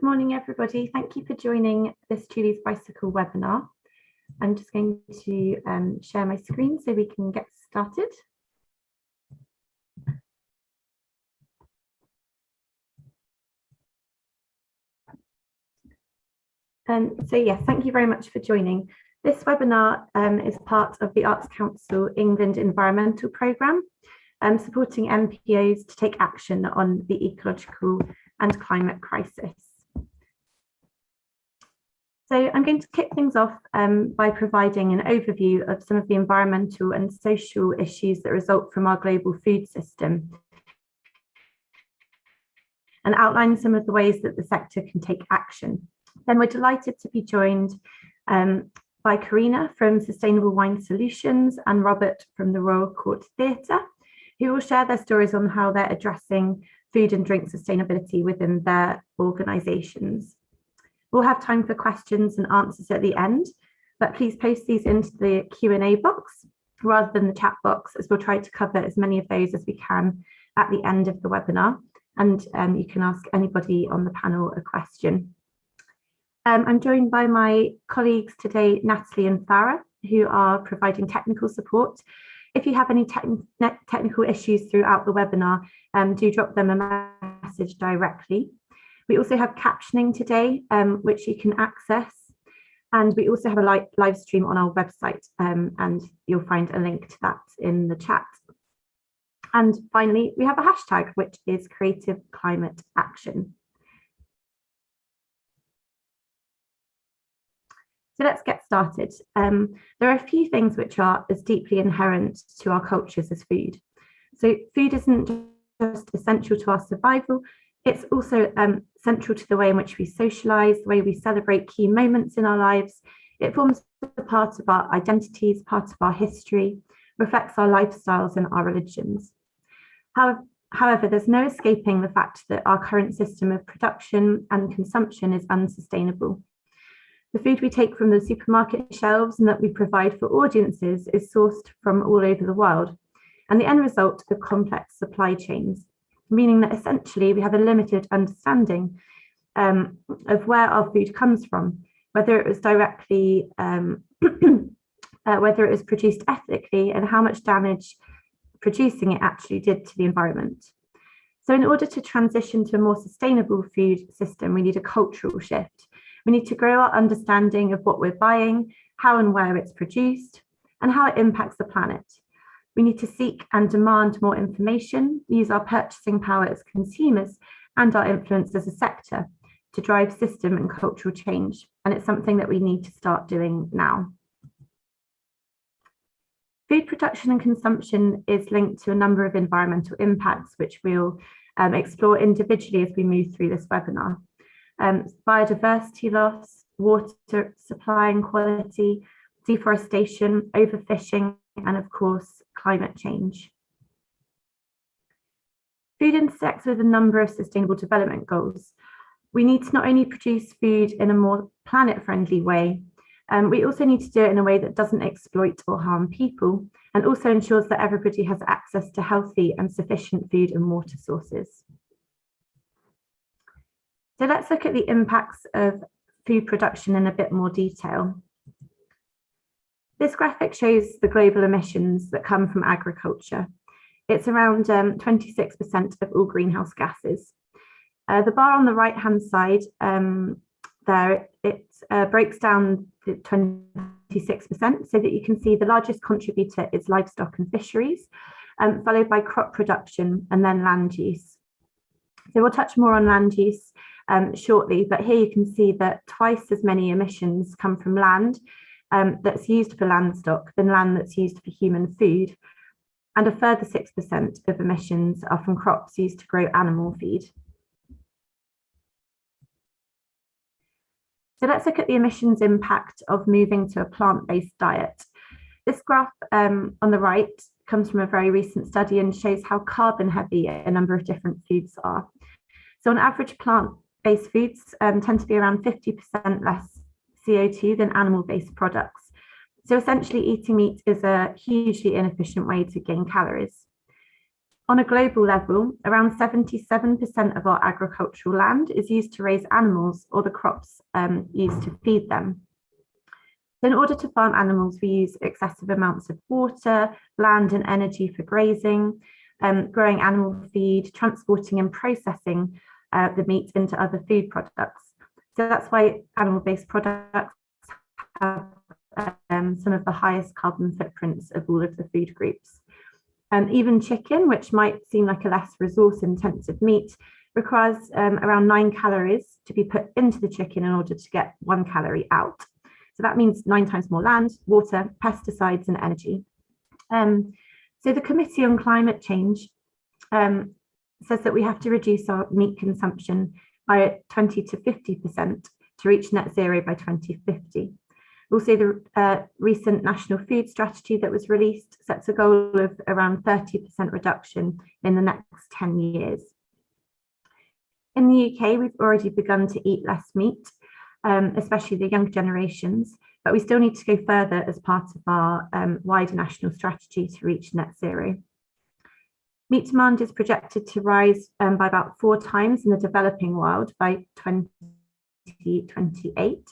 morning, everybody. Thank you for joining this Julie's Bicycle webinar. I'm just going to share my screen so we can get started. So yes, thank you very much for joining. This webinar is part of the Arts Council England Environmental Programme, supporting MPOs to take action on the ecological and climate crisis. So I'm going to kick things off by providing an overview of some of the environmental and social issues that result from our global food system and outline some of the ways that the sector can take action. Then we're delighted to be joined by Karina from Sustainable Wine Solutions and Robert from the Royal Court Theatre, who will share their stories on how they're addressing food and drink sustainability within their organisations. We'll have time for questions and answers at the end, but please post these into the Q&A box rather than the chat box, as we'll try to cover as many of those as we can at the end of the webinar. And you can ask anybody on the panel a question. I'm joined by my colleagues today, Natalie and Farah, who are providing technical support. If you have any technical issues throughout the webinar, do drop them a message directly. We also have captioning today, which you can access. And we also have a live stream on our website, and you'll find a link to that in the chat. And finally, we have a hashtag, which is Creative Climate Action. So let's get started. There are a few things which are as deeply inherent to our cultures as food. So food isn't just essential to our survival, it's also central to the way in which we socialise, the way we celebrate key moments in our lives. It forms a part of our identities, part of our history, reflects our lifestyles and our religions. However, there's no escaping the fact that our current system of production and consumption is unsustainable. The food we take from the supermarket shelves and that we provide for audiences is sourced from all over the world, and the end result are complex supply chains, meaning that essentially we have a limited understanding of where our food comes from, whether it was directly, whether it was produced ethically, and how much damage producing it actually did to the environment. So in order to transition to a more sustainable food system, we need a cultural shift. We need to grow our understanding of what we're buying, how and where it's produced, and how it impacts the planet. We need to seek and demand more information, use our purchasing power as consumers and our influence as a sector to drive system and cultural change. And it's something that we need to start doing now. Food production and consumption is linked to a number of environmental impacts, which we'll explore individually as we move through this webinar. Biodiversity loss, water supply and quality, deforestation, overfishing, and of course, climate change. Food intersects with a number of sustainable development goals. We need to not only produce food in a more planet-friendly way, we also need to do it in a way that doesn't exploit or harm people, and also ensures that everybody has access to healthy and sufficient food and water sources. So let's look at the impacts of food production in a bit more detail. This graphic shows the global emissions that come from agriculture. It's around 26% of all greenhouse gases. The bar on the right-hand side there, it breaks down the 26% so that you can see the largest contributor is livestock and fisheries, followed by crop production and then land use. So we'll touch more on land use shortly, but here you can see that twice as many emissions come from land that's used for livestock than land that's used for human food, and a further 6% of emissions are from crops used to grow animal feed. So let's look at the emissions impact of moving to a plant-based diet. This graph on the right comes from a very recent study and shows how carbon heavy a number of different foods are. So on average, plant-based foods tend to be around 50% less CO2 than animal-based products. So essentially eating meat is a hugely inefficient way to gain calories. On a global level, around 77% of our agricultural land is used to raise animals or the crops used to feed them. So in order to farm animals, we use excessive amounts of water, land and energy for grazing, growing animal feed, transporting and processing the meat into other food products. So that's why animal-based products have some of the highest carbon footprints of all of the food groups. Even chicken, which might seem like a less resource-intensive meat, requires around 9 calories to be put into the chicken in order to get 1 calorie out. So that means 9 times more land, water, pesticides, and energy. So the Committee on Climate Change says that we have to reduce our meat consumption by 20 to 50% to reach net zero by 2050. Also, the recent National Food Strategy that was released sets a goal of around 30% reduction in the next 10 years. In the UK, we've already begun to eat less meat, especially the younger generations, but we still need to go further as part of our wider national strategy to reach net zero. Meat demand is projected to rise by about 4 times in the developing world by 2028.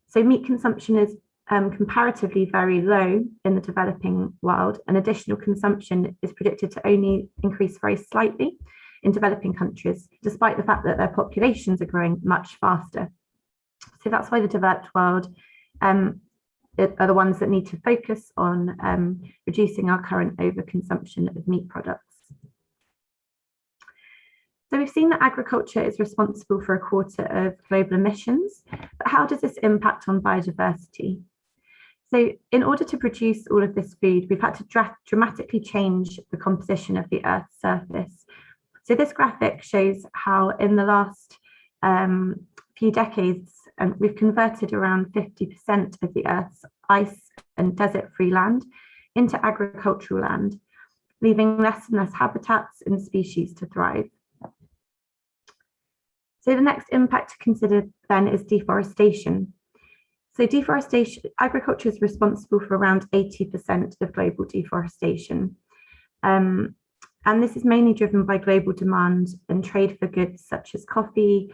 So meat consumption is comparatively very low in the developing world, and additional consumption is predicted to only increase very slightly in developing countries, despite the fact that their populations are growing much faster. So that's why the developed world are the ones that need to focus on reducing our current overconsumption of meat products. So we've seen that agriculture is responsible for 1/4 of global emissions, but how does this impact on biodiversity? So in order to produce all of this food, we've had to dramatically change the composition of the Earth's surface. So this graphic shows how in the last few decades, we've converted around 50% of the Earth's ice and desert-free land into agricultural land, leaving less and less habitats and species to thrive. So the next impact to consider then is deforestation. So agriculture is responsible for around 80% of global deforestation. And this is mainly driven by global demand and trade for goods such as coffee,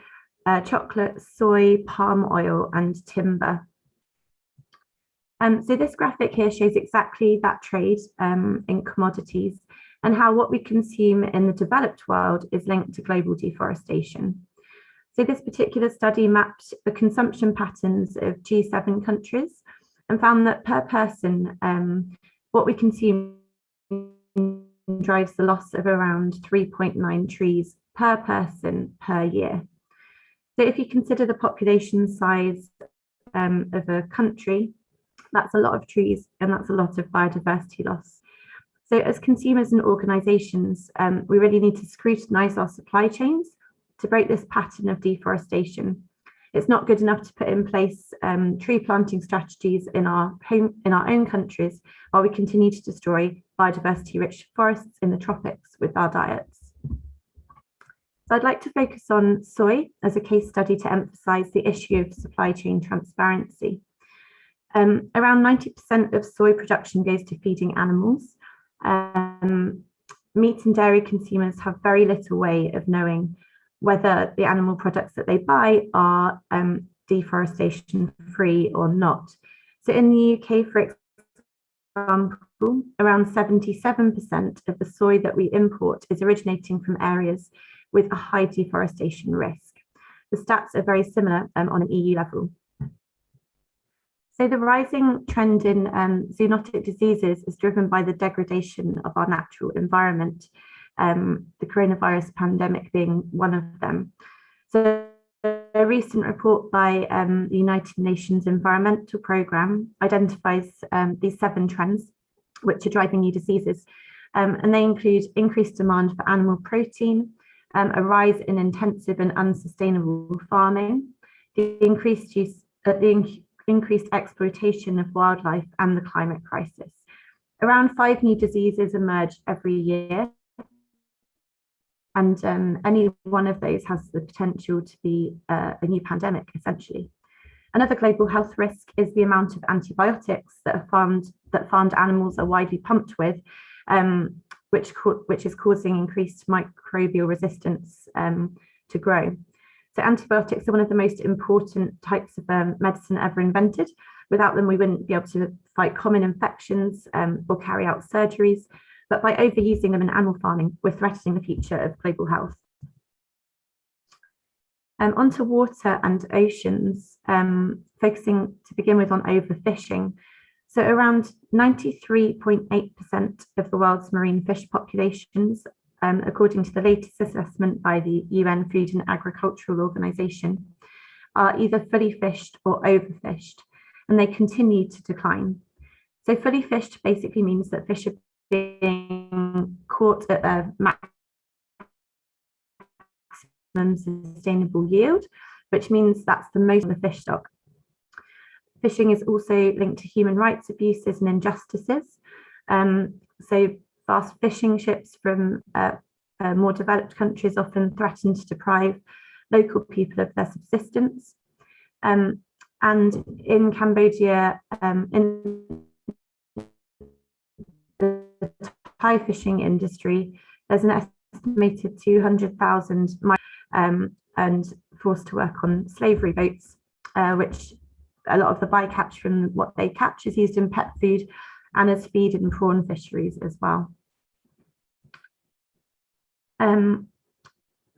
chocolate, soy, palm oil, and timber. So this graphic here shows exactly that trade in commodities and how what we consume in the developed world is linked to global deforestation. So this particular study mapped the consumption patterns of G7 countries and found that per person, what we consume drives the loss of around 3.9 trees per person per year. So if you consider the population size of a country, that's a lot of trees and that's a lot of biodiversity loss. So as consumers and organisations, we really need to scrutinise our supply chains to break this pattern of deforestation. It's not good enough to put in place tree planting strategies in our own countries while we continue to destroy biodiversity-rich forests in the tropics with our diets. So I'd like to focus on soy as a case study to emphasise the issue of supply chain transparency. Around 90% of soy production goes to feeding animals. Meat and dairy consumers have very little way of knowing whether the animal products that they buy are deforestation free or not. So in the UK, for example, around 77% of the soy that we import is originating from areas with a high deforestation risk. The stats are very similar on an EU level. So the rising trend in zoonotic diseases is driven by the degradation of our natural environment, the coronavirus pandemic being one of them. So a recent report by the United Nations Environmental Programme identifies these 7 trends which are driving new diseases, and they include increased demand for animal protein, a rise in intensive and unsustainable farming, the increased exploitation of wildlife, and the climate crisis. Around 5 new diseases emerge every year, and any one of those has the potential to be a new pandemic, essentially. Another global health risk is the amount of antibiotics that farmed animals are widely pumped with, which is causing increased microbial resistance to grow. So antibiotics are one of the most important types of medicine ever invented. Without them, we wouldn't be able to fight common infections or carry out surgeries. But by overusing them in animal farming, we're threatening the future of global health. Onto water and oceans, focusing to begin with on overfishing. So around 93.8% of the world's marine fish populations, according to the latest assessment by the UN Food and Agricultural Organization, are either fully fished or overfished, and they continue to decline. So fully fished basically means that fish are being caught at a maximum sustainable yield, which means that's the most of the fish stock. Fishing is also linked to human rights abuses and injustices. So fast fishing ships from more developed countries often threaten to deprive local people of their subsistence. And in Cambodia, in the Thai fishing industry, there's an estimated 200,000 and forced to work on slavery boats, which a lot of the bycatch from what they catch is used in pet food and as feed in prawn fisheries as well.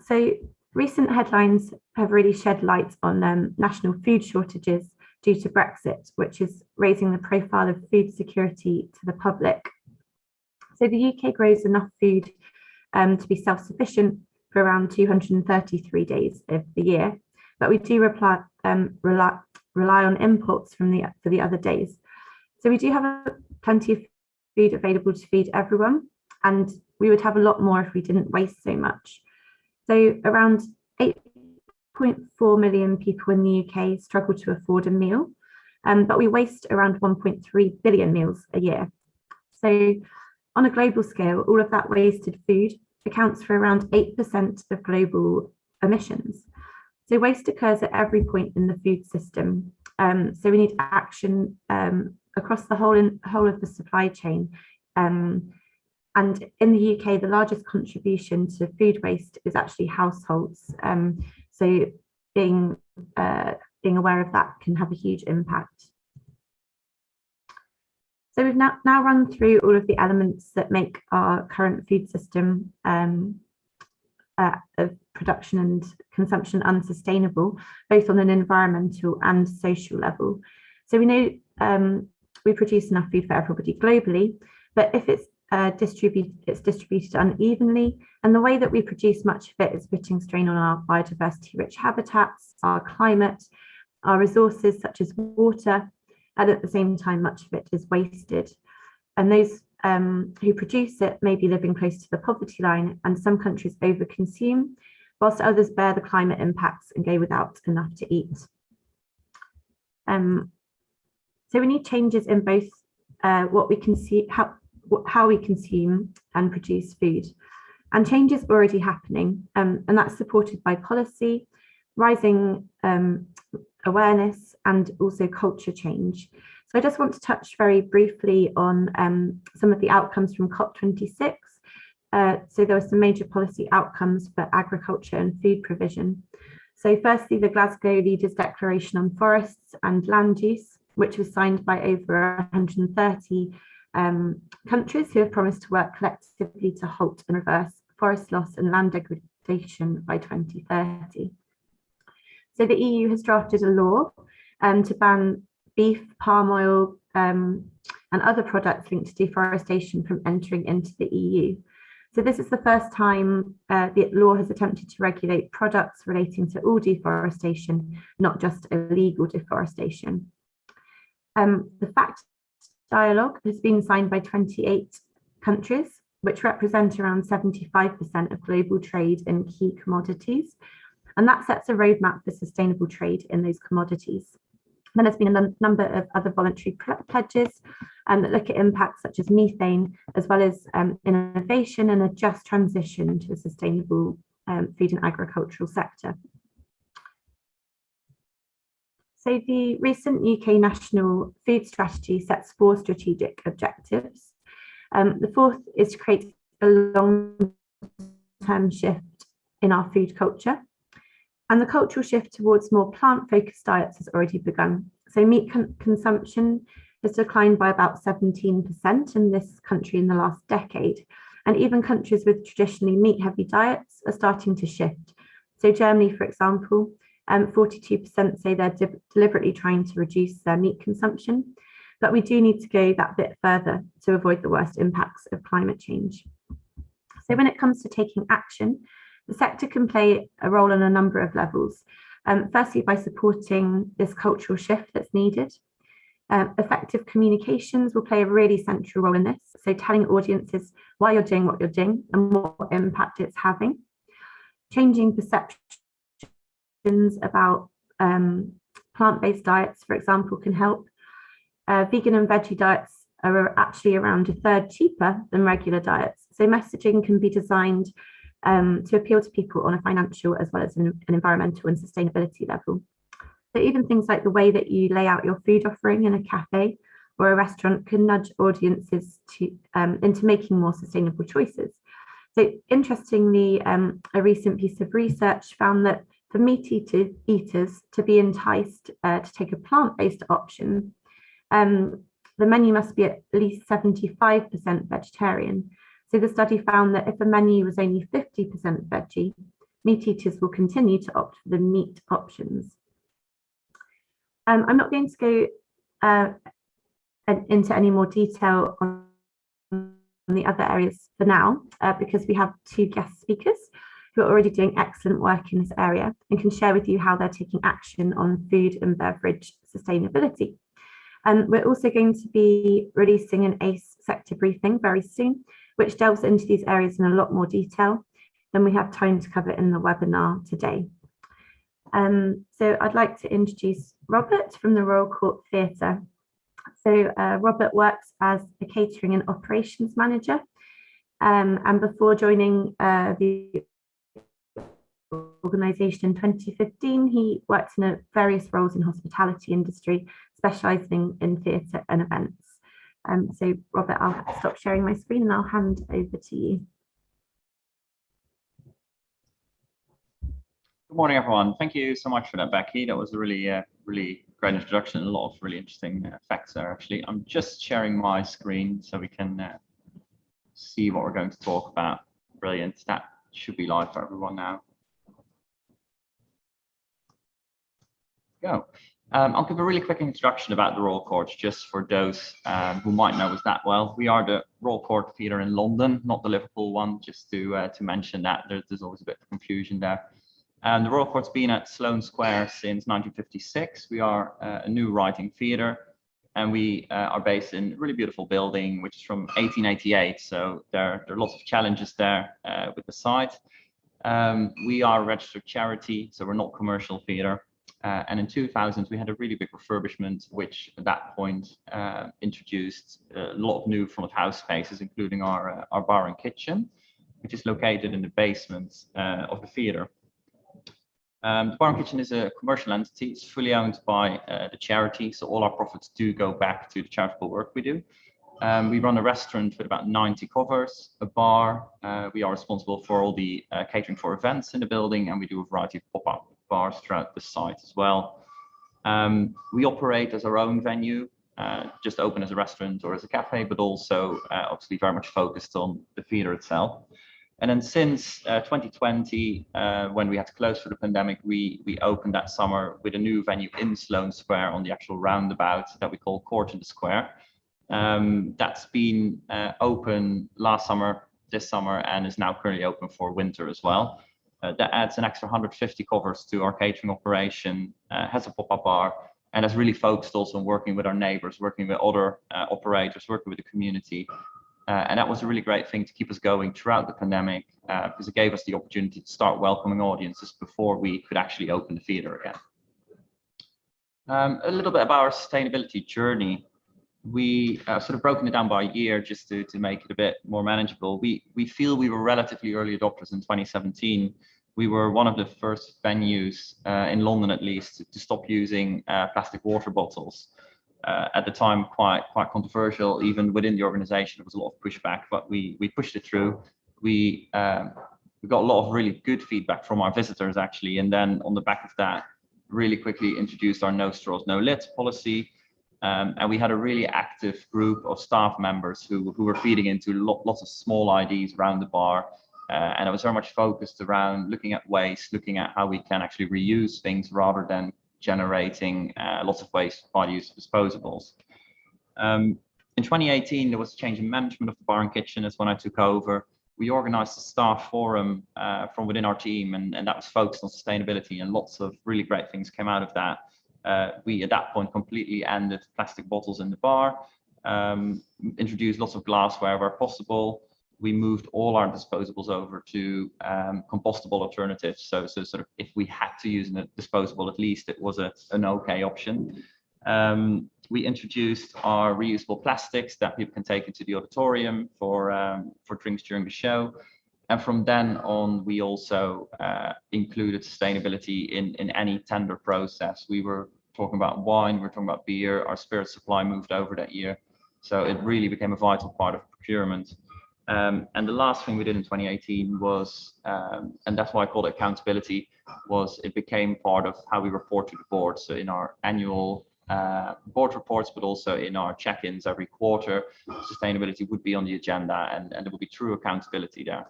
So recent headlines have really shed light on national food shortages due to Brexit, which is raising the profile of food security to the public. So the UK grows enough food to be self-sufficient for around 233 days of the year, but we do rely on imports for the other days. So we do have plenty of food available to feed everyone, and we would have a lot more if we didn't waste so much. So around 8.4 million people in the UK struggle to afford a meal, but we waste around 1.3 billion meals a year. So on a global scale, all of that wasted food accounts for around 8% of global emissions. So waste occurs at every point in the food system. So we need action across the whole of the supply chain. And in the UK, the largest contribution to food waste is actually households. So being aware of that can have a huge impact. So we've now run through all of the elements that make our current food system of production and consumption unsustainable, both on an environmental and social level. So we know we produce enough food for everybody globally, but if it's distributed unevenly, and the way that we produce much of it is putting strain on our biodiversity-rich habitats, our climate, our resources such as water, and at the same time, much of it is wasted. And those who produce it may be living close to the poverty line, and some countries overconsume, whilst others bear the climate impacts and go without enough to eat. So we need changes in both what we can see, how we consume and produce food. And change is already happening, and that's supported by policy, rising awareness, and also culture change. So I just want to touch very briefly on some of the outcomes from COP26. So there were some major policy outcomes for agriculture and food provision. So firstly, the Glasgow Leaders Declaration on Forests and Land Use, which was signed by over 130 countries who have promised to work collectively to halt and reverse forest loss and land degradation by 2030. So the EU has drafted a law to ban beef, palm oil, and other products linked to deforestation from entering into the EU. So this is the first time the law has attempted to regulate products relating to all deforestation, not just illegal deforestation. The FACT dialogue has been signed by 28 countries, which represent around 75% of global trade in key commodities. And that sets a roadmap for sustainable trade in those commodities. Then there's been a number of other voluntary pledges that look at impacts such as methane, as well as innovation and a just transition to a sustainable food and agricultural sector. So the recent UK National Food Strategy sets 4 strategic objectives. The fourth is to create a long-term shift in our food culture. And the cultural shift towards more plant-focused diets has already begun. So meat consumption has declined by about 17% in this country in the last decade. And even countries with traditionally meat-heavy diets are starting to shift. So Germany, for example, 42% say they're deliberately trying to reduce their meat consumption. But we do need to go that bit further to avoid the worst impacts of climate change. So when it comes to taking action, the sector can play a role on a number of levels. Firstly, by supporting this cultural shift that's needed. Effective communications will play a really central role in this. So telling audiences why you're doing what you're doing and what impact it's having. Changing perceptions about plant-based diets, for example, can help. Vegan and veggie diets are actually around a third cheaper than regular diets. So messaging can be designed to appeal to people on a financial as well as an environmental and sustainability level. So even things like the way that you lay out your food offering in a cafe or a restaurant can nudge audiences into making more sustainable choices. So interestingly, a recent piece of research found that for meat eaters to be enticed to take a plant-based option, the menu must be at least 75% vegetarian. So the study found that if a menu was only 50% veggie, meat eaters will continue to opt for the meat options. I'm not going to go into any more detail on the other areas for now, because we have two guest speakers who are already doing excellent work in this area and can share with you how they're taking action on food and beverage sustainability. We're also going to be releasing an ACE sector briefing very soon, which delves into these areas in a lot more detail than we have time to cover in the webinar today. So I'd like to introduce Robert from the Royal Court Theatre. So Robert works as a catering and operations manager, and before joining the organisation in 2015, he worked in various roles in hospitality industry, specialising in theatre and events. So Robert, I'll stop sharing my screen and I'll hand over to you. Good morning, everyone. Thank you so much for that, Becky. That was a really great introduction and a lot of really interesting facts there, actually. I'm just sharing my screen so we can see what we're going to talk about. Brilliant. That should be live for everyone now. Go. I'll give a really quick introduction about the Royal Court, just for those who might know us that well. We are the Royal Court Theatre in London, not the Liverpool one, just to mention that. There's always a bit of confusion there. The Royal Court's been at Sloane Square since 1956. We are a new writing theatre, and we are based in a really beautiful building, which is from 1888. So there are lots of challenges there with the site. We are a registered charity, so we're not commercial theatre. And in 2000, we had a really big refurbishment, which at that point introduced a lot of new front of house spaces, including our bar and kitchen, which is located in the basement of the theatre. The bar and kitchen is a commercial entity. It's fully owned by the charity, so all our profits do go back to the charitable work we do. We run a restaurant with about 90 covers, a bar. We are responsible for all the catering for events in the building, and we do a variety of pop-up bars throughout the site as well. We operate as our own venue, just open as a restaurant or as a cafe, but also obviously very much focused on the theatre itself. And then since 2020, when we had to close for the pandemic, we opened that summer with a new venue in Sloane Square on the actual roundabout that we call Court in the Square. That's been open last summer, this summer, and is now currently open for winter as well. That adds an extra 150 covers to our catering operation, has a pop-up bar, and has really focused also on working with our neighbours, working with other operators, working with the community. And that was a really great thing to keep us going throughout the pandemic, because it gave us the opportunity to start welcoming audiences before we could actually open the theatre again. A little bit about our sustainability journey. We sort of broken it down by year just to make it a bit more manageable. We feel we were relatively early adopters in 2017. We were one of the first venues in London, at least, to stop using plastic water bottles. at the time quite controversial. Even within the organization, there was a lot of pushback, but we pushed it through. We got a lot of really good feedback from our visitors, actually, and then on the back of that, really quickly introduced our no straws, no lids policy. And we had a really active group of staff members who were feeding into lots of small ideas around the bar. And it was very much focused around looking at waste, looking at how we can actually reuse things rather than generating lots of waste by the use of disposables. In 2018, there was a change in management of the bar and kitchen. As when I took over. We organized a staff forum from within our team, and that was focused on sustainability, and lots of really great things came out of that. We, at that point, completely ended plastic bottles in the bar, introduced lots of glassware where possible. We moved all our disposables over to compostable alternatives. So sort of if we had to use a disposable, at least it was an okay option. We introduced our reusable plastics that people can take into the auditorium for drinks during the show. And from then on, we also included sustainability in any tender process. We were talking about wine, we were talking about beer, our spirit supply moved over that year. So it really became a vital part of procurement. And the last thing we did in 2018 was, and that's why I call it accountability, was it became part of how we report to the board. So in our annual board reports, but also in our check-ins every quarter, sustainability would be on the agenda, and there would be true accountability there.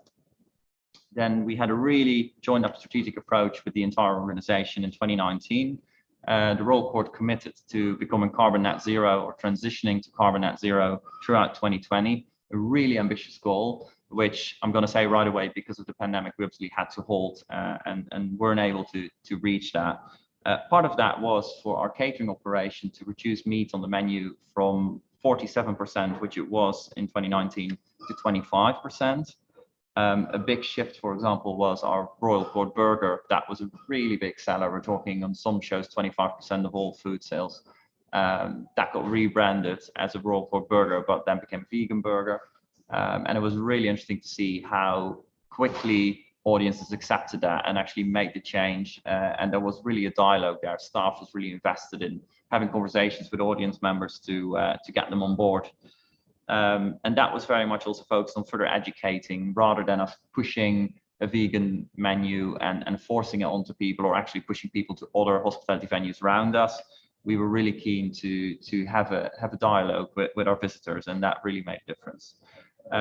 Then we had a really joined up strategic approach with the entire organization in 2019. The Royal Court committed to becoming carbon net zero, or transitioning to carbon net zero, throughout 2020. A really ambitious goal, which I'm going to say right away, because of the pandemic, we obviously had to halt and weren't able to reach that. Part of that was for our catering operation to reduce meat on the menu from 47%, which it was in 2019, to 25%. A big shift, for example, was our Royal Court burger. That was a really big seller. We're talking on some shows 25% of all food sales. That got rebranded as a Royal Court burger, but then became a vegan burger. And it was really interesting to see how quickly audiences accepted that and actually made the change. And there was really a dialogue there. Staff was really invested in having conversations with audience members to get them on board. And that was very much also focused on further educating, rather than us pushing a vegan menu and forcing it onto people, or actually pushing people to other hospitality venues around us. We were really keen to have a dialogue with our visitors, and that really made a difference.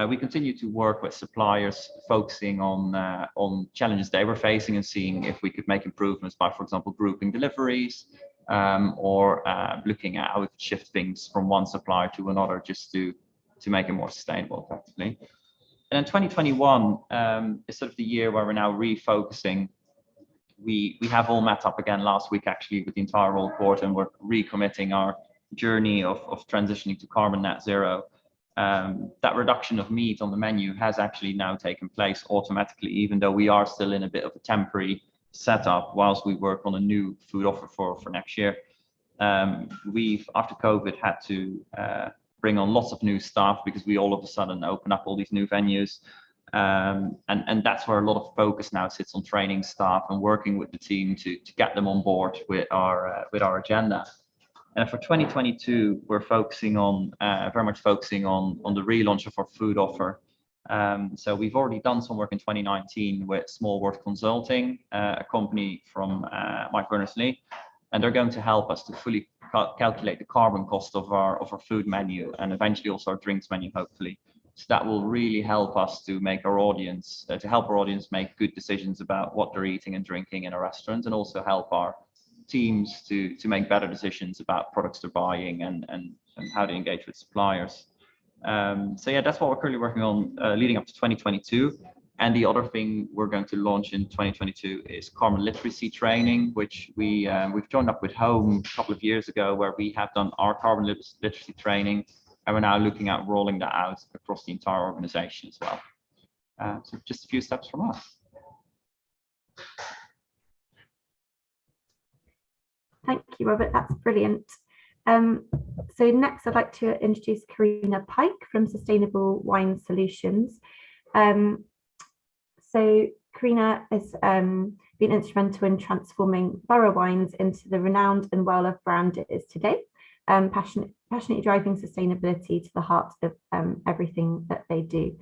We continue to work with suppliers, focusing on challenges they were facing and seeing if we could make improvements by, for example, grouping deliveries, or looking at how we could shift things from one supplier to another, just to make it more sustainable, effectively. And in 2021 is sort of the year where we're now refocusing. We have all met up again last week, actually, with the entire Royal Court, and we're recommitting our journey of transitioning to carbon net zero. That reduction of meat on the menu has actually now taken place automatically, even though we are still in a bit of a temporary setup whilst we work on a new food offer for next year. We've, after COVID, had to bring on lots of new staff, because we all of a sudden open up all these new venues. And that's where a lot of focus now sits on training staff and working with the team to get them on board with our agenda. And for 2022, we're focusing on very much focusing on the relaunch of our food offer. So we've already done some work in 2019 with Small World Consulting, a company from Mike Berners-Lee, and they're going to help us to fully calculate the carbon cost of our food menu, and eventually also our drinks menu, hopefully. So that will really help us to make our audience, to help our audience make good decisions about what they're eating and drinking in a restaurant, and also help our teams to make better decisions about products they're buying and how to engage with suppliers. So yeah, that's what we're currently working on leading up to 2022. And the other thing we're going to launch in 2022 is carbon literacy training, which we've joined up with Home a couple of years ago, where we have done our carbon literacy training, and we're now looking at rolling that out across the entire organization as well. So just a few steps from us. Thank you, Robert. That's brilliant. So next, I'd like to introduce Karina Pike from Sustainable Wine Solutions. So Karina has been instrumental in transforming Borough Wines into the renowned and well-loved brand it is today. passionately driving sustainability to the heart of everything that they do.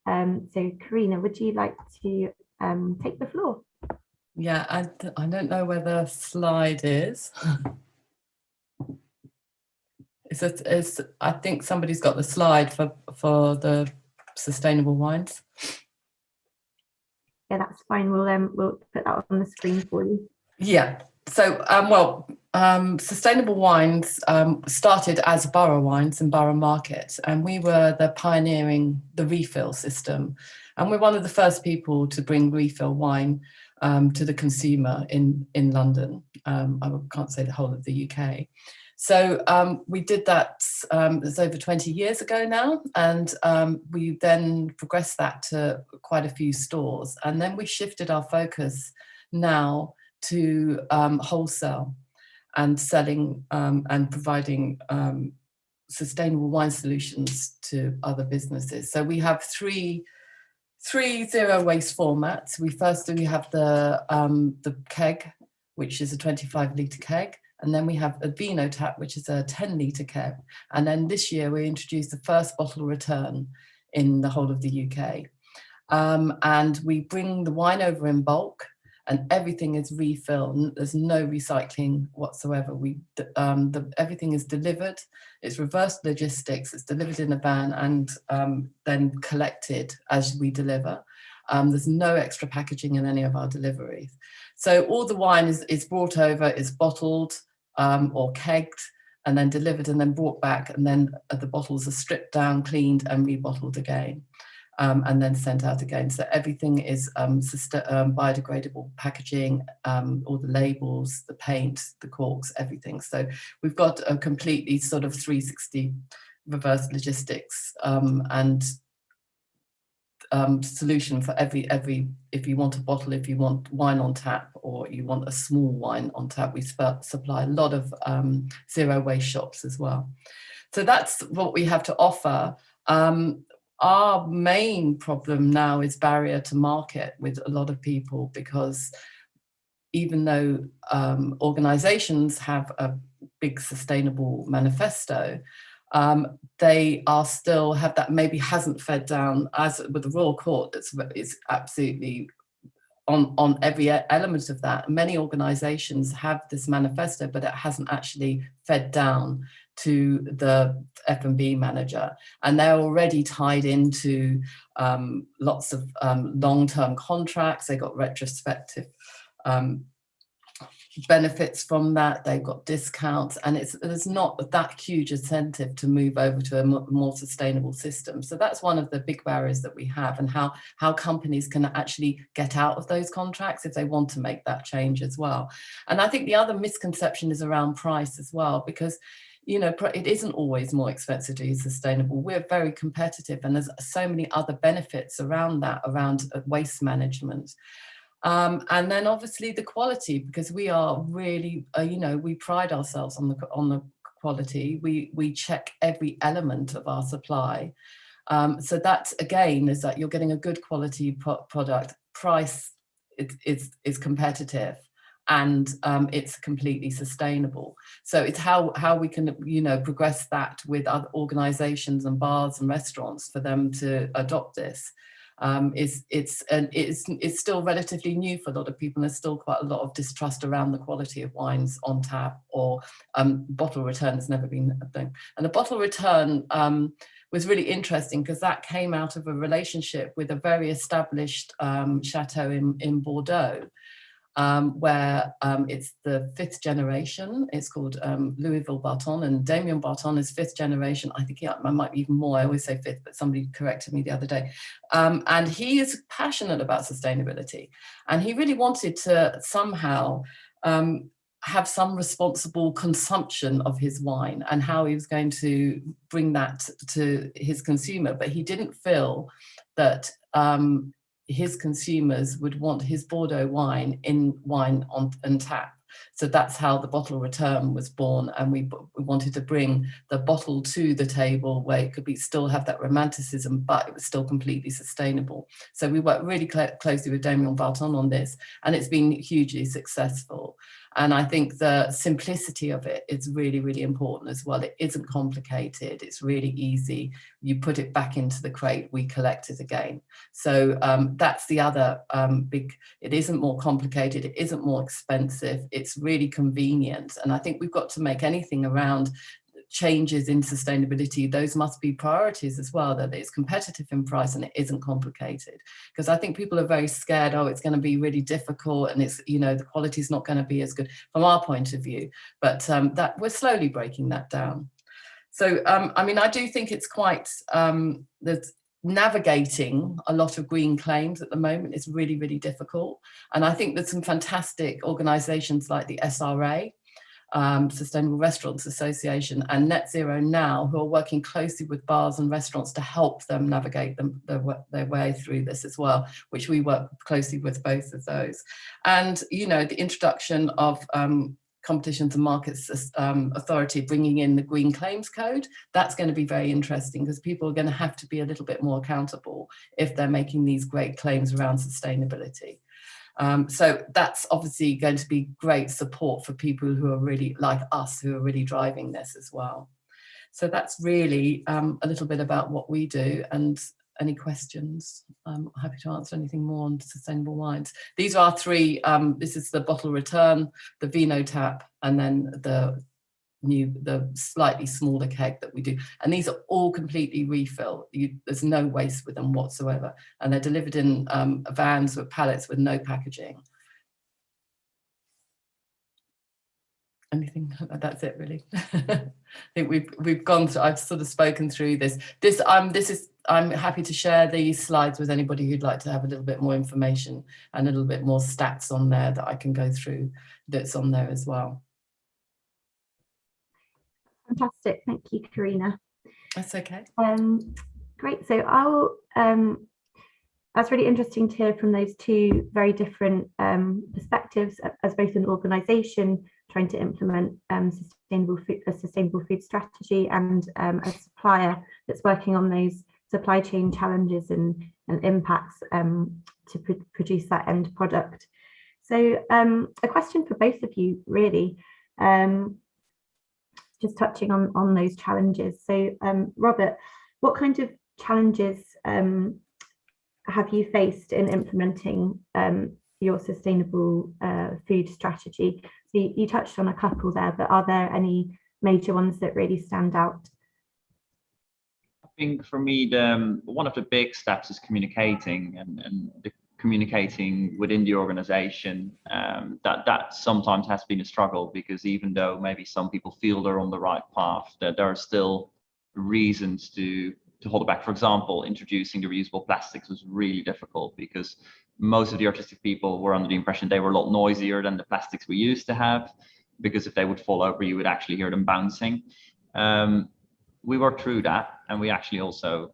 So Karina, would you like to take the floor? Yeah, I don't know where the slide is. I think somebody's got the slide for the sustainable wines. Yeah, that's fine. We'll put that on the screen for you. Yeah. So, sustainable wines started as Borough Wines and Borough Market, and we were the pioneering the refill system, and we're one of the first people to bring refill wine to the consumer in London. I can't say the whole of the UK. So we did that, it's over 20 years ago now, and we then progressed that to quite a few stores. And then we shifted our focus now to wholesale and selling and providing sustainable wine solutions to other businesses. So we have three zero waste formats. We have the keg, which is a 25-litre keg. And then we have a Vino Tap, which is a 10-litre keg. And then this year we introduced the first bottle return in the whole of the UK. And we bring the wine over in bulk, and everything is refilled. There's no recycling whatsoever. Everything is delivered. It's reverse logistics. It's delivered in a van and then collected as we deliver. There's no extra packaging in any of our deliveries. So all the wine is brought over, is bottled or kegged, and then delivered and then brought back, and then the bottles are stripped down, cleaned and rebottled again, and then sent out again. So everything is biodegradable packaging, all the labels, the paint, the corks, everything. So we've got a completely sort of 360 reverse logistics and solution for every, if you want a bottle, if you want wine on tap, or you want a small wine on tap, we supply a lot of zero waste shops as well. So that's what we have to offer. Our main problem now is barrier to market with a lot of people, because even though organizations have a big sustainable manifesto, they are still have that maybe hasn't fed down, as with the Royal Court. It's absolutely on every element of that. Many organizations have this manifesto, but it hasn't actually fed down to the F&B manager, and they're already tied into lots of long-term contracts. They got retrospective benefits from that. They've got discounts, and there's not that huge incentive to move over to a more sustainable system. So that's one of the big barriers that we have, and how companies can actually get out of those contracts if they want to make that change as well. And I think the other misconception is around price as well, because it isn't always more expensive to be sustainable. We're very competitive, and there's so many other benefits around that, around waste management. And then obviously the quality, because we are really, we pride ourselves on the quality. We check every element of our supply. So that again is that you're getting a good quality product. Price is competitive, and it's completely sustainable. So it's how we can progress that with other organizations and bars and restaurants for them to adopt this. It's still relatively new for a lot of people. There's still quite a lot of distrust around the quality of wines on tap, or bottle return has never been a thing. And the bottle return was really interesting, because that came out of a relationship with a very established chateau in Bordeaux, where it's the 5th generation. It's called Louisville Barton, and Damien Barton is 5th generation. I think I might be even more. I always say 5th, but somebody corrected me the other day. And he is passionate about sustainability, and he really wanted to somehow have some responsible consumption of his wine, and how he was going to bring that to his consumer. But he didn't feel that his consumers would want his Bordeaux wine on tap. So that's how the bottle return was born, and we wanted to bring the bottle to the table where it could still have that romanticism, but it was still completely sustainable. So we worked really closely with Damien Barton on this, and it's been hugely successful. And I think the simplicity of it is really, really important as well. It isn't complicated. It's really easy. You put it back into the crate, we collect it again. So that's the other big, it isn't more complicated. It isn't more expensive. It's really convenient. And I think we've got to make anything around changes in sustainability, those must be priorities as well, that it's competitive in price and it isn't complicated. Because I think people are very scared, oh, it's going to be really difficult and it's, you know, the quality is not going to be as good from our point of view. But that we're slowly breaking that down. So, I mean, I do think it's quite, there's navigating a lot of green claims at the moment is really, really difficult. And I think there's some fantastic organisations like the SRA, Sustainable Restaurants Association, and Net Zero Now, who are working closely with bars and restaurants to help them navigate their way through this as well, which we work closely with both of those. And, you know, the introduction of Competitions and Markets Authority bringing in the Green Claims Code, that's going to be very interesting because people are going to have to be a little bit more accountable if they're making these great claims around sustainability. So that's obviously going to be great support for people who are really like us, who are really driving this as well. So that's really a little bit about what we do. And any questions? I'm happy to answer anything more on sustainable wines. These are our three, this is the bottle return, the Vino tap, and then the slightly smaller keg that we do. And these are all completely refill. There's no waste with them whatsoever. And they're delivered in vans with pallets with no packaging. Anything, that's it really. I think we've gone through, I've sort of spoken through this. I'm happy to share these slides with anybody who'd like to have a little bit more information and a little bit more stats on there that I can go through that's on there as well. Fantastic, thank you, Karina. That's okay. Great, so that's really interesting to hear from those two very different perspectives as both an organisation trying to implement a sustainable food strategy and a supplier that's working on those supply chain challenges and impacts to produce that end product. So a question for both of you really, just touching on those challenges. So Robert, what kind of challenges have you faced in implementing your sustainable food strategy? So you touched on a couple there, but are there any major ones that really stand out? I think for me, one of the big steps is communicating and communicating within the organization. That sometimes has been a struggle because even though maybe some people feel they're on the right path, there are still reasons to hold it back. For example, introducing the reusable plastics was really difficult because most of the artistic people were under the impression they were a lot noisier than the plastics we used to have, because if they would fall over, you would actually hear them bouncing. We worked through that, and we actually also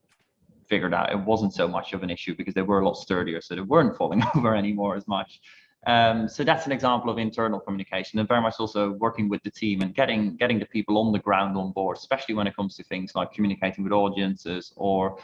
figured out it wasn't so much of an issue because they were a lot sturdier, so they weren't falling over anymore as much. So that's an example of internal communication, and very much also working with the team and getting the people on the ground on board, especially when it comes to things like communicating with audiences or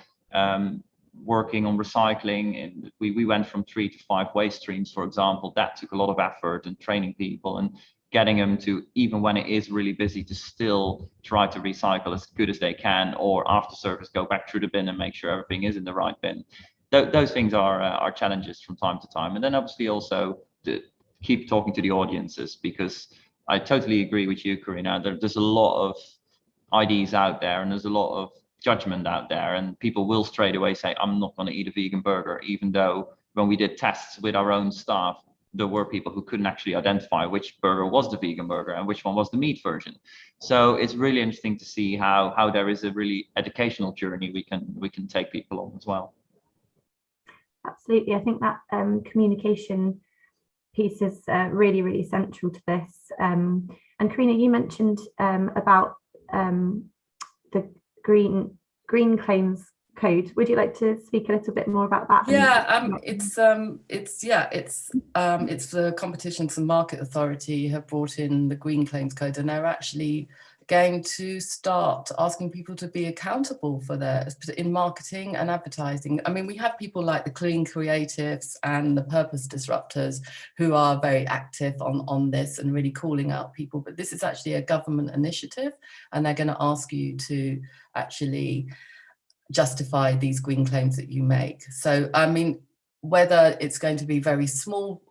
working on recycling. And we went from 3 to 5 waste streams, for example. That took a lot of effort and training people and getting them to, even when it is really busy, to still try to recycle as good as they can, or after service go back through the bin and make sure everything is in the right bin. Those things are challenges from time to time. And then obviously also to keep talking to the audiences, because I totally agree with you, Karina. There's a lot of ideas out there and there's a lot of judgment out there, and people will straight away say, I'm not going to eat a vegan burger, even though when we did tests with our own staff, there were people who couldn't actually identify which burger was the vegan burger and which one was the meat version. So it's really interesting to see how there is a really educational journey we can take people on as well. Absolutely, I think that communication piece is really, really central to this. And Karina, you mentioned about the green claims code. Would you like to speak a little bit more about that? Yeah, it's the Competitions and Market Authority have brought in the Green Claims Code, and they're actually going to start asking people to be accountable for their, in marketing and advertising. I mean, we have people like the Clean Creatives and the Purpose Disruptors who are very active on this and really calling out people, but this is actually a government initiative, and they're going to ask you to actually justify these green claims that you make. So, I mean, whether it's going to be very small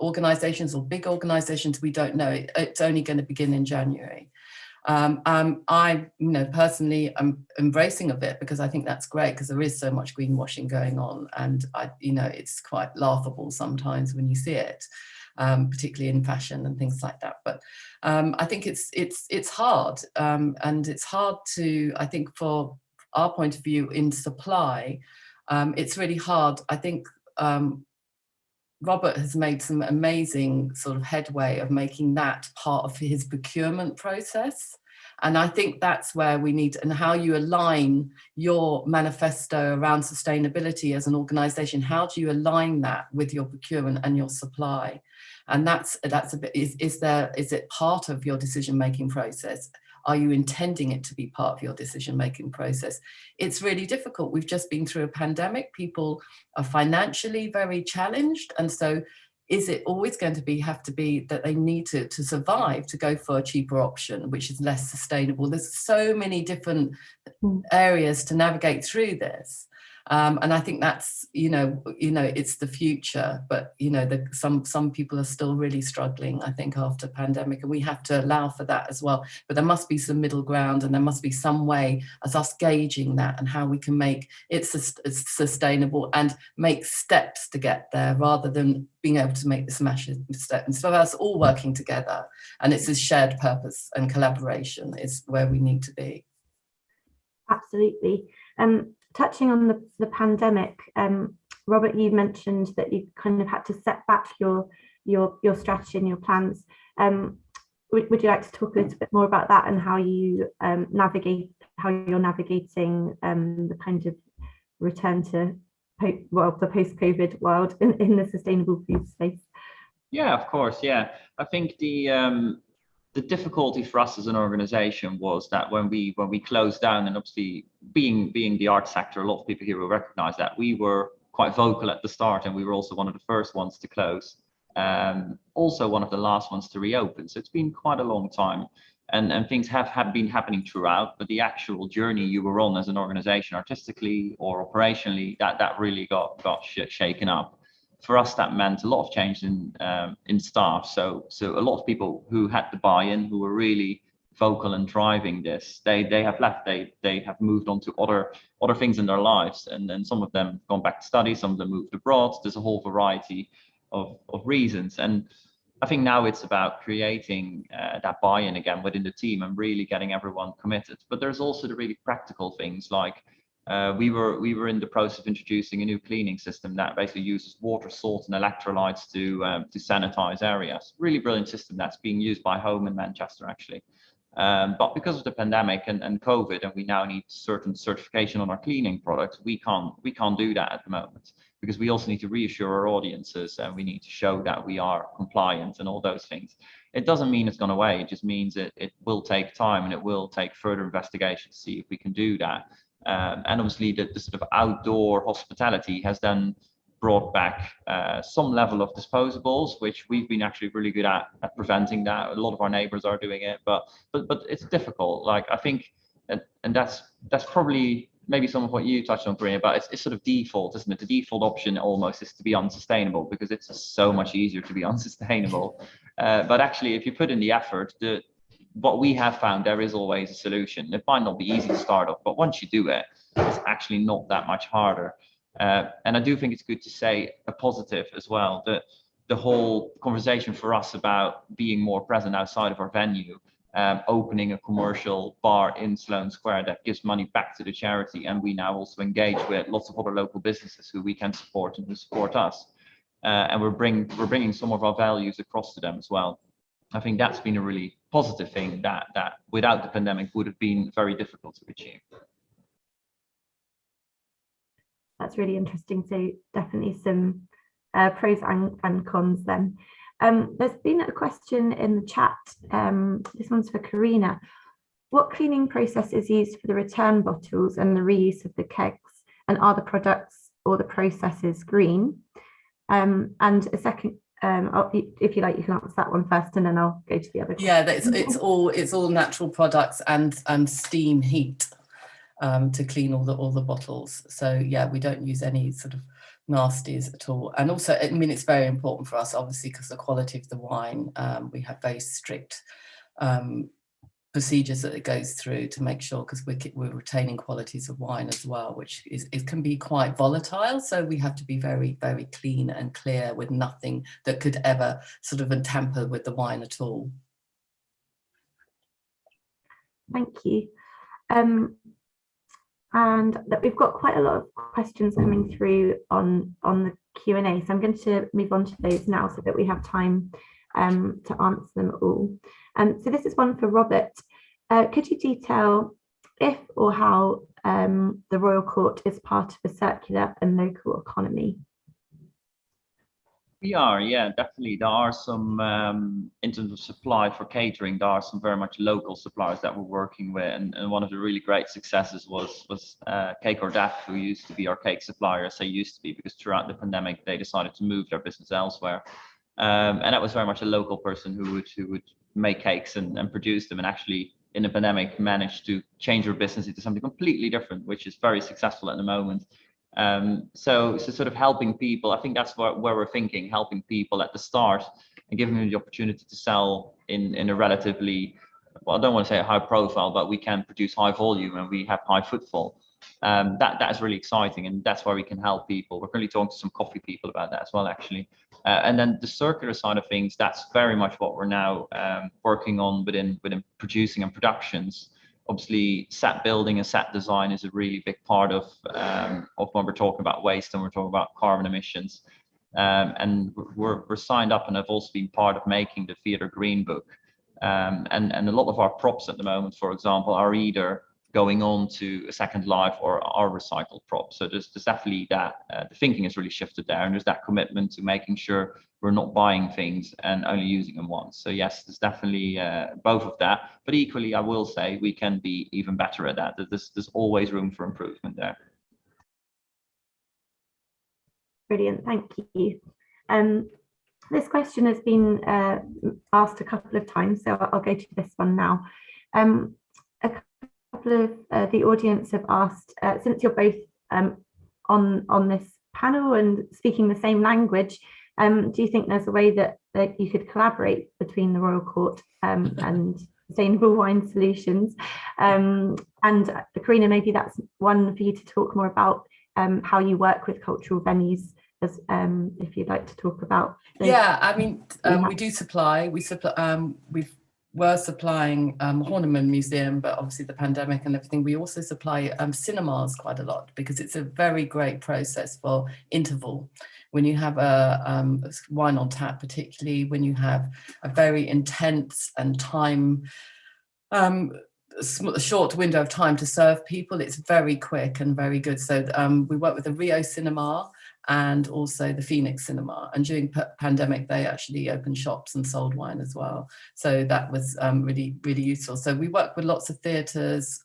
organizations or big organizations, we don't know. It's only going to begin in January. I, personally, I'm embracing of it because I think that's great, because there is so much greenwashing going on, and it's quite laughable sometimes when you see it, particularly in fashion and things like that. But I think it's hard, and it's hard to, I think, for our point of view in supply. It's really hard. I think Robert has made some amazing sort of headway of making that part of his procurement process. And I think that's where we need, and how you align your manifesto around sustainability as an organization. How do you align that with your procurement and your supply? And that's a bit, is it part of your decision-making process? Are you intending it to be part of your decision-making process? It's really difficult. We've just been through a pandemic. People are financially very challenged. And so is it always going to have to be that they need to survive to go for a cheaper option, which is less sustainable? There's so many different areas to navigate through this. And I think that's, it's the future, but, some people are still really struggling, I think, after pandemic, and we have to allow for that as well. But there must be some middle ground, and there must be some way as us gauging that and how we can make it sustainable and make steps to get there, rather than being able to make the smashes steps. And so us all working together, and it's this shared purpose and collaboration is where we need to be. Absolutely. Touching on the pandemic, Robert, you mentioned that you kind of had to set back your strategy and your plans. Would you like to talk a little bit more about that and how you navigating the kind of return to the post-COVID world in the sustainable food space? Yeah, of course. Yeah, I think the difficulty for us as an organization was that when we closed down, and obviously being the art sector, a lot of people here will recognize that we were quite vocal at the start, and we were also one of the first ones to close, also one of the last ones to reopen. So it's been quite a long time, and things have been happening throughout, but the actual journey you were on as an organization, artistically or operationally, that really got shaken up. For us, that meant a lot of change in staff. So a lot of people who had the buy-in, who were really vocal and driving this, they have left. They have moved on to other things in their lives, and then some of them have gone back to study, some of them moved abroad. There's a whole variety of reasons, and I think now it's about creating that buy-in again within the team and really getting everyone committed. But there's also the really practical things, like we were in the process of introducing a new cleaning system that basically uses water, salt, and electrolytes to sanitize areas. Really brilliant system that's being used by home in Manchester, actually. But because of the pandemic and COVID, and we now need certain certification on our cleaning products, we can't do that at the moment, because we also need to reassure our audiences, and we need to show that we are compliant and all those things. It doesn't mean it's gone away. It just means it will take time, and it will take further investigation to see if we can do that. And obviously the sort of outdoor hospitality has then brought back some level of disposables, which we've been actually really good at preventing that. A lot of our neighbors are doing it, but it's difficult. Like, I think, and that's probably maybe some of what you touched on, Karina, but it's sort of default, isn't it? The default option almost is to be unsustainable, because it's just so much easier to be unsustainable. But actually, if you put in the effort, what we have found, there is always a solution. It might not be easy to start off, but once you do it, it's actually not that much harder. And I do think it's good to say a positive as well, that the whole conversation for us about being more present outside of our venue, opening a commercial bar in Sloane Square that gives money back to the charity, and we now also engage with lots of other local businesses who we can support and who support us, and we're bringing some of our values across to them as well. I think that's been a really positive thing that without the pandemic would have been very difficult to achieve. That's really interesting. So definitely some pros and cons then. There's been a question in the chat. This one's for Karina. What cleaning process is used for the return bottles and the reuse of the kegs? And are the products or the processes green? And a second, if you like, you can answer that one first, and then I'll go to the other question. Yeah, it's all natural products and steam heat to clean all the bottles. So yeah, we don't use any sort of nasties at all. And also, I mean, it's very important for us, obviously, because the quality of the wine, we have very strict procedures that it goes through to make sure, because we're retaining qualities of wine as well, which it can be quite volatile. So we have to be very, very clean and clear with nothing that could ever sort of tamper with the wine at all. Thank you. And that we've got quite a lot of questions coming through on the Q&A, so I'm going to move on to those now so that we have time to answer them all. So this is one for Robert. Could you detail if or how the Royal Court is part of a circular and local economy? We are, yeah, definitely. There are some, in terms of supply for catering, there are some very much local suppliers that we're working with. And one of the really great successes was Cake or Death, who used to be our cake supplier. I say used to be because throughout the pandemic, they decided to move their business elsewhere. And that was very much a local person who would make cakes and produce them, and actually in the pandemic managed to change their business into something completely different, which is very successful at the moment. So sort of helping people, I think that's where we're thinking, helping people at the start and giving them the opportunity to sell in a relatively, well, I don't want to say a high profile, but we can produce high volume and we have high footfall. That is really exciting, and that's where we can help people. We're currently talking to some coffee people about that as well, actually. And then the circular side of things, that's very much what we're now working on within producing and productions. Obviously, set building and set design is a really big part of when we're talking about waste and we're talking about carbon emissions. And we're signed up and have also been part of making the Theatre Green Book. And a lot of our props at the moment, for example, are either going on to a second life or are recycled props. So there's definitely that, the thinking has really shifted there, and there's that commitment to making sure we're not buying things and only using them once. So yes, there's definitely both of that, but equally I will say we can be even better at that. There's always room for improvement there. Brilliant, thank you. This question has been asked a couple of times, so I'll go to this one now. A couple of the audience have asked, since you're both on this panel and speaking the same language, do you think there's a way that you could collaborate between the Royal Court and Sustainable Wine Solutions? And Karina, maybe that's one for you to talk more about, how you work with cultural venues, as if you'd like to talk about those. Yeah, I mean, we do supply. We were supplying Horniman Museum, but obviously the pandemic and everything, we also supply cinemas quite a lot, because it's a very great process for interval. When you have a wine on tap, particularly when you have a very intense and a short window of time to serve people, it's very quick and very good. So we work with the Rio Cinema and also the Phoenix Cinema, and during pandemic they actually opened shops and sold wine as well, so that was really useful. So we work with lots of theatres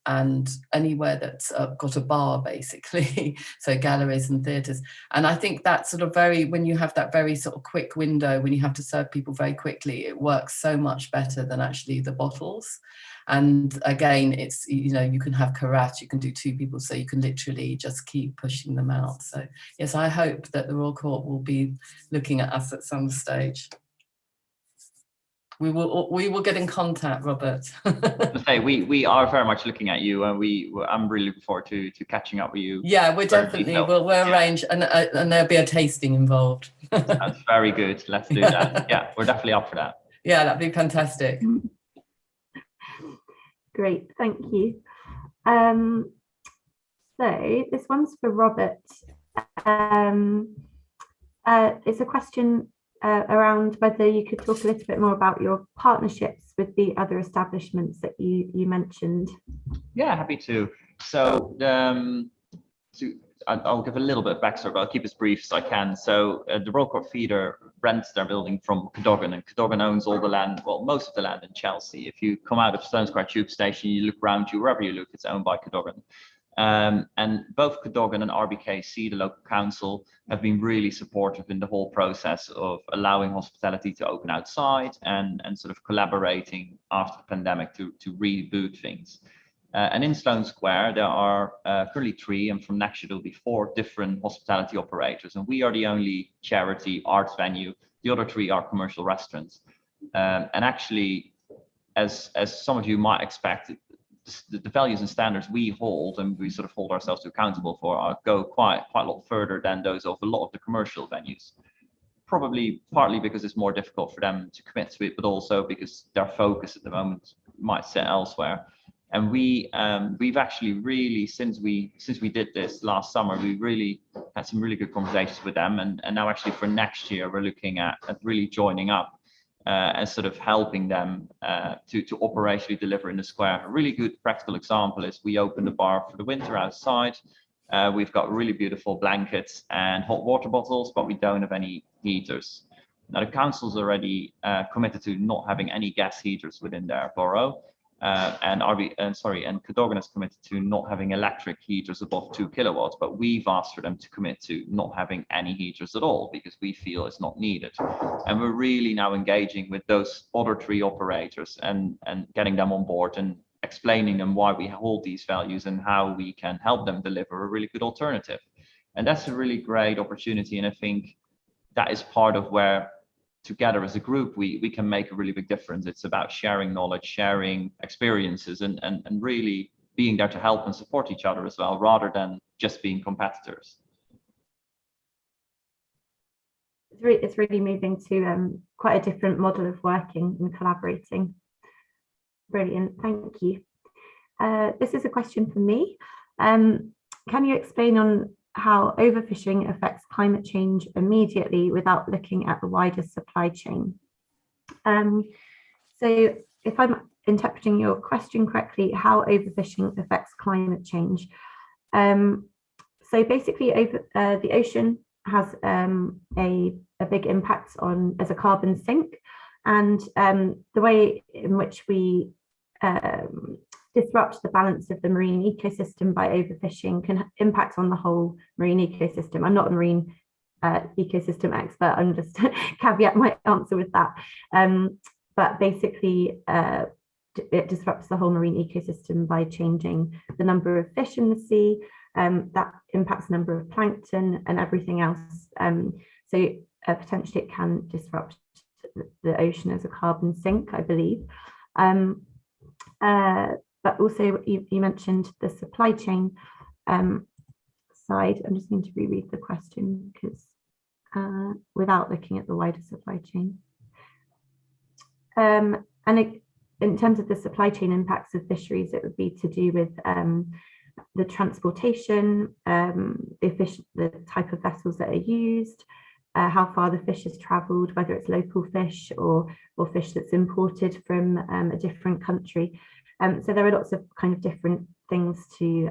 and anywhere that's got a bar, basically, so galleries and theatres. And I think that sort of when you have that very sort of quick window, when you have to serve people very quickly, it works so much better than actually the bottles. And again, it's, you know, you can have karat, you can do 2 people, so you can literally just keep pushing them out. So yes, I hope that the Royal Court will be looking at us at some stage. We will get in contact, Robert. we are very much looking at you, and I'm really looking forward to catching up with you. Yeah, we're definitely, we'll arrange, and there'll be a tasting involved. That's very good. Let's do that. Yeah, we're definitely up for that. Yeah, that'd be fantastic. Great, thank you. So this one's for Robert. It's a question around whether you could talk a little bit more about your partnerships with the other establishments that you mentioned. Yeah, happy to. So I'll give a little bit of backstory, but I'll keep as brief as I can. So the Royal Court Theatre rents their building from Cadogan, and Cadogan owns all the land, well, most of the land in Chelsea. If you come out of Stone Square Tube Station, you look around you, wherever you look, it's owned by Cadogan. And both Cadogan and RBKC, the local council, have been really supportive in the whole process of allowing hospitality to open outside and sort of collaborating after the pandemic to reboot things. And in Sloane Square, there are currently 3, and from next year there'll be 4 different hospitality operators. And we are the only charity arts venue. The other 3 are commercial restaurants. And actually, as some of you might expect, the values and standards we hold and we sort of hold ourselves accountable for go quite a lot further than those of a lot of the commercial venues. Probably partly because it's more difficult for them to commit to it, but also because their focus at the moment might sit elsewhere. And we've actually really, since we did this last summer, we really had some really good conversations with them. And now actually for next year, we're looking at really joining up and sort of helping them to operationally deliver in the square. A really good practical example is we opened a bar for the winter outside. We've got really beautiful blankets and hot water bottles, but we don't have any heaters. Now the council's already committed to not having any gas heaters within their borough. And Cadogan is committed to not having electric heaters above 2 kilowatts, but we've asked for them to commit to not having any heaters at all because we feel it's not needed. And we're really now engaging with those other 3 operators and getting them on board and explaining them why we hold these values and how we can help them deliver a really good alternative. And that's a really great opportunity. And I think that is part of where together as a group, we can make a really big difference. It's about sharing knowledge, sharing experiences, and really being there to help and support each other as well, rather than just being competitors. It's really moving to quite a different model of working and collaborating. Brilliant, thank you. This is a question for me. Can you explain on how overfishing affects climate change immediately without looking at the wider supply chain? So if I'm interpreting your question correctly, how overfishing affects climate change. So basically the ocean has a big impact on as a carbon sink, and the way in which we disrupt the balance of the marine ecosystem by overfishing can impact on the whole marine ecosystem. I'm not a marine ecosystem expert, I'm just caveat my answer with that. But basically, it disrupts the whole marine ecosystem by changing the number of fish in the sea. That impacts the number of plankton and everything else. So potentially it can disrupt the ocean as a carbon sink, I believe. But also you mentioned the supply chain side. I'm just going to reread the question because without looking at the wider supply chain. In terms of the supply chain impacts of fisheries, it would be to do with the transportation, the type of vessels that are used, how far the fish has travelled, whether it's local fish or fish that's imported from a different country. So there are lots of kind of different things to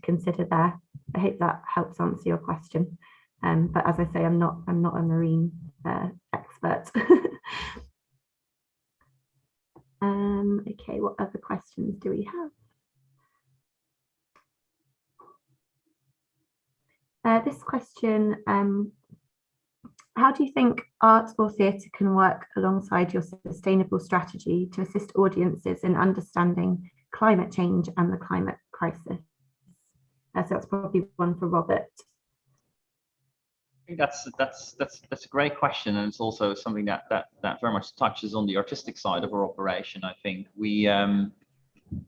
consider there. I hope that helps answer your question. But as I say, I'm not a marine expert. Okay, what other questions do we have? This question, how do you think art or theatre can work alongside your sustainable strategy to assist audiences in understanding climate change and the climate crisis? So that's probably one for Robert. I think that's a great question, and it's also something that very much touches on the artistic side of our operation. I think we,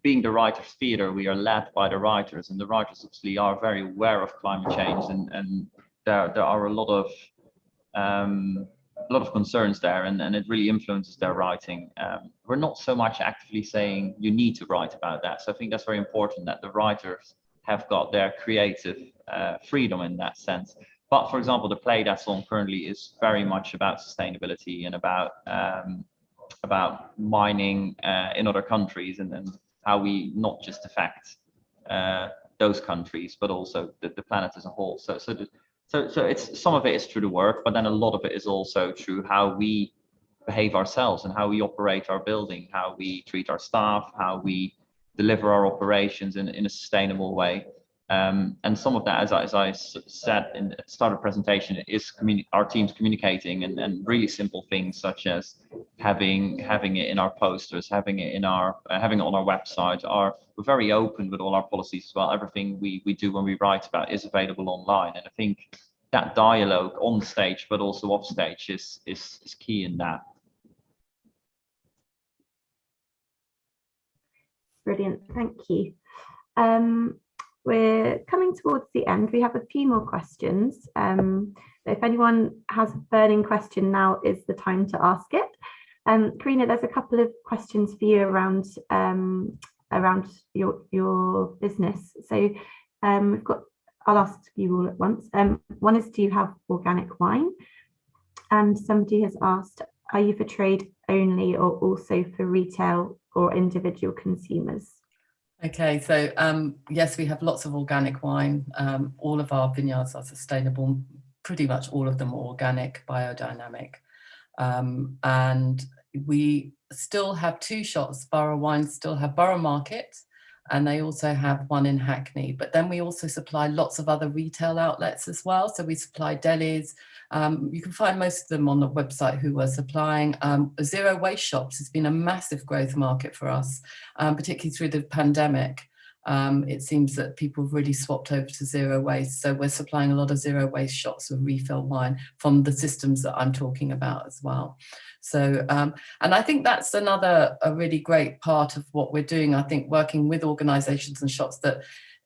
being the writers' theatre, we are led by the writers, and the writers obviously are very aware of climate change, and there are a lot of concerns there, and it really influences their writing. We're not so much actively saying you need to write about that, so I think that's very important that the writers have got their creative freedom in that sense. But for example, the play that's on currently is very much about sustainability and about mining in other countries, and how we not just affect those countries, but also the planet as a whole. So it's, some of it is through the work, but then a lot of it is also through how we behave ourselves and how we operate our building, how we treat our staff, how we deliver our operations in a sustainable way. And some of that, as I said in the start of the presentation, is our teams communicating, and really simple things such as having it in our posters, having it on our website. We're very open with all our policies as well. Everything we do when we write about is available online, and I think that dialogue on stage but also off stage is key in that. Brilliant, thank you. We're coming towards the end. We have a few more questions. If anyone has a burning question, now is the time to ask it. Karina, there's a couple of questions for you around your business. So I'll ask you all at once. One is, do you have organic wine? And somebody has asked, are you for trade only or also for retail or individual consumers? Okay, so yes, we have lots of organic wine. All of our vineyards are sustainable. Pretty much all of them are organic, biodynamic. And we still have 2 shops. Borough Wines still have Borough Market, and they also have one in Hackney. But then we also supply lots of other retail outlets as well. So we supply delis. You can find most of them on the website who are supplying. Zero waste shops has been a massive growth market for us, particularly through the pandemic. It seems that people have really swapped over to zero waste. So we're supplying a lot of zero waste shops with refill wine from the systems that I'm talking about as well. So, and I think that's a really great part of what we're doing. I think working with organisations and shops, that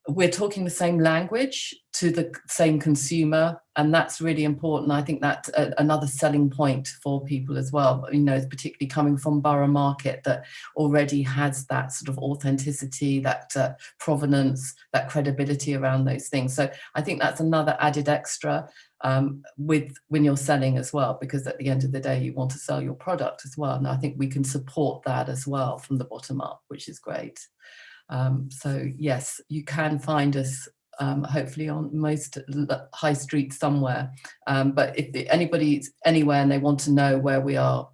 we're talking the same language to the same consumer, and that's really important. I think that's another selling point for people as well, you know, particularly coming from Borough Market, that already has that sort of authenticity, that provenance, that credibility around those things. So I think that's another added extra with when you're selling as well, because at the end of the day you want to sell your product as well, and I think we can support that as well from the bottom up, which is great. So yes, you can find us hopefully on most high streets somewhere, but if anybody's anywhere and they want to know where we are,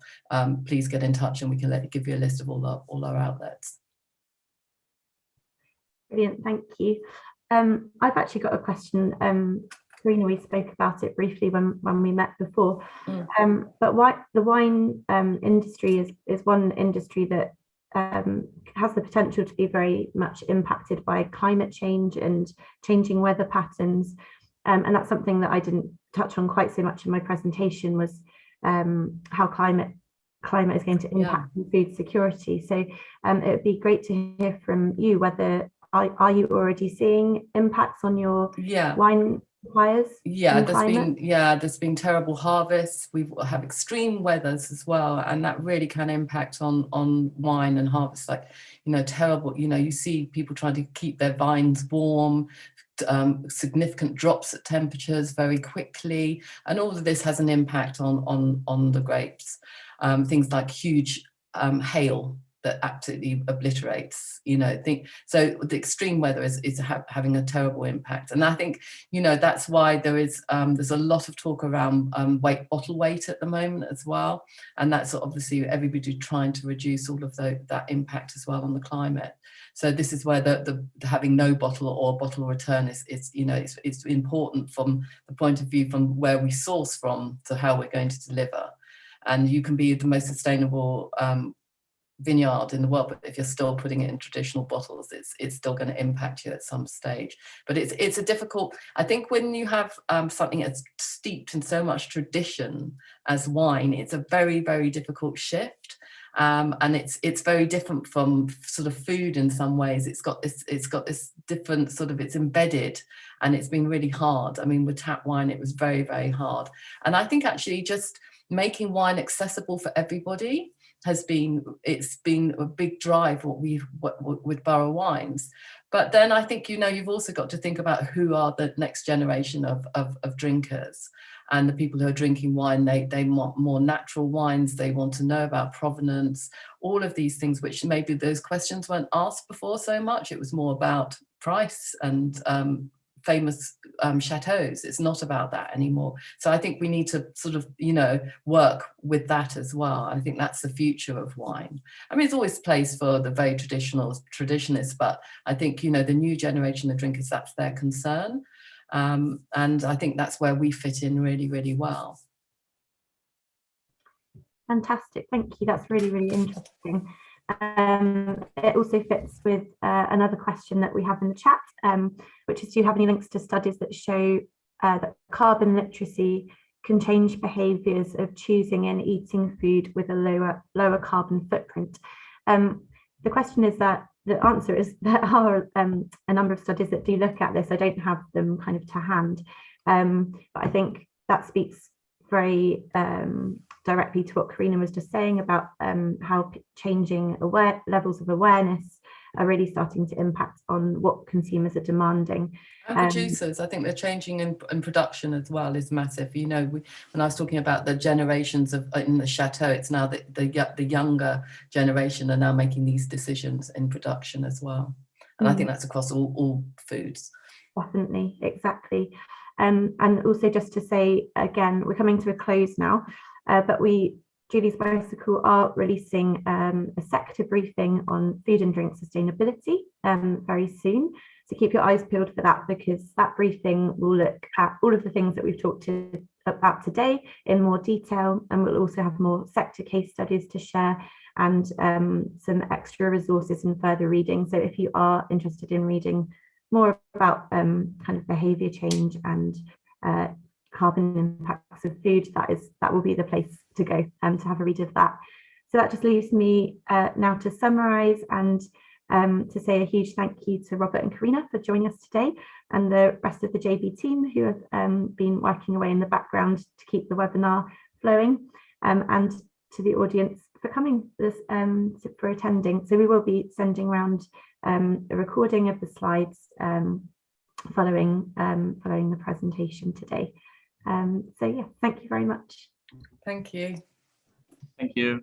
please get in touch and we can give you a list of all our outlets. Brilliant, thank you. I've actually got a question. Karina, we spoke about it briefly when we met before, but the wine industry is one industry that has the potential to be very much impacted by climate change and changing weather patterns, and that's something that I didn't touch on quite so much in my presentation, was how climate is going to impact food security. So it would be great to hear from you whether are you already seeing impacts on your wine suppliers? There's been terrible harvests. We have extreme weathers as well, and that really can impact on wine and harvest. Like, you know, terrible. You know, you see people trying to keep their vines warm, significant drops at temperatures very quickly, and all of this has an impact on the grapes. Things like huge hail that absolutely obliterates, you know, so the extreme weather is having a terrible impact. And I think, you know, that's why there's a lot of talk around bottle weight at the moment as well, and that's obviously everybody trying to reduce all of that impact as well on the climate. So this is where the having no bottle or bottle return is you know, it's important from the point of view from where we source from to how we're going to deliver. And you can be the most sustainable vineyard in the world, but if you're still putting it in traditional bottles, it's still going to impact you at some stage. But it's a difficult, I think when you have something that's steeped in so much tradition as wine, it's a very, very difficult shift. And it's very different from sort of food in some ways. It's got this different sort of, it's embedded, and it's been really hard. I mean, with tap wine, it was very, very hard. And I think actually just making wine accessible for everybody it's been a big drive with Borough Wines. But then I think, you know, you've also got to think about who are the next generation of drinkers. and the people who are drinking wine, they want more natural wines, they want to know about provenance, all of these things, which maybe those questions weren't asked before so much. It was more about price and famous chateaus. It's not about that anymore. So I think we need to sort of, you know, work with that as well. I think that's the future of wine. I mean, it's always place for the very traditionalists, but I think, you know, the new generation of drinkers, that's their concern. And I think that's where we fit in really, really well. Fantastic, thank you. That's really, really interesting. It also fits with another question that we have in the chat, which is, do you have any links to studies that show that carbon literacy can change behaviours of choosing and eating food with a lower carbon footprint? The question is that the answer is there are a number of studies that do look at this. I don't have them kind of to hand, but I think that speaks very directly to what Karina was just saying about how changing levels of awareness are really starting to impact on what consumers are demanding. And producers, I think they're changing in production as well is massive. You know, when I was talking about the generations of in the chateau, it's now the younger generation are now making these decisions in production as well. And I think that's across all foods. Definitely, exactly. And also just to say, again, we're coming to a close now, but Julie's Bicycle are releasing a sector briefing on food and drink sustainability very soon. So keep your eyes peeled for that, because that briefing will look at all of the things that we've talked about today in more detail, and we'll also have more sector case studies to share and some extra resources and further reading. So if you are interested in reading more about kind of behaviour change and carbon impacts of food, that will be the place to go to have a read of that. So that just leaves me now to summarise and to say a huge thank you to Robert and Karina for joining us today, and the rest of the JB team who have been working away in the background to keep the webinar flowing, and to the audience for coming, for attending. So we will be sending around a recording of the slides following the presentation today. So yeah, thank you very much. Thank you. Thank you.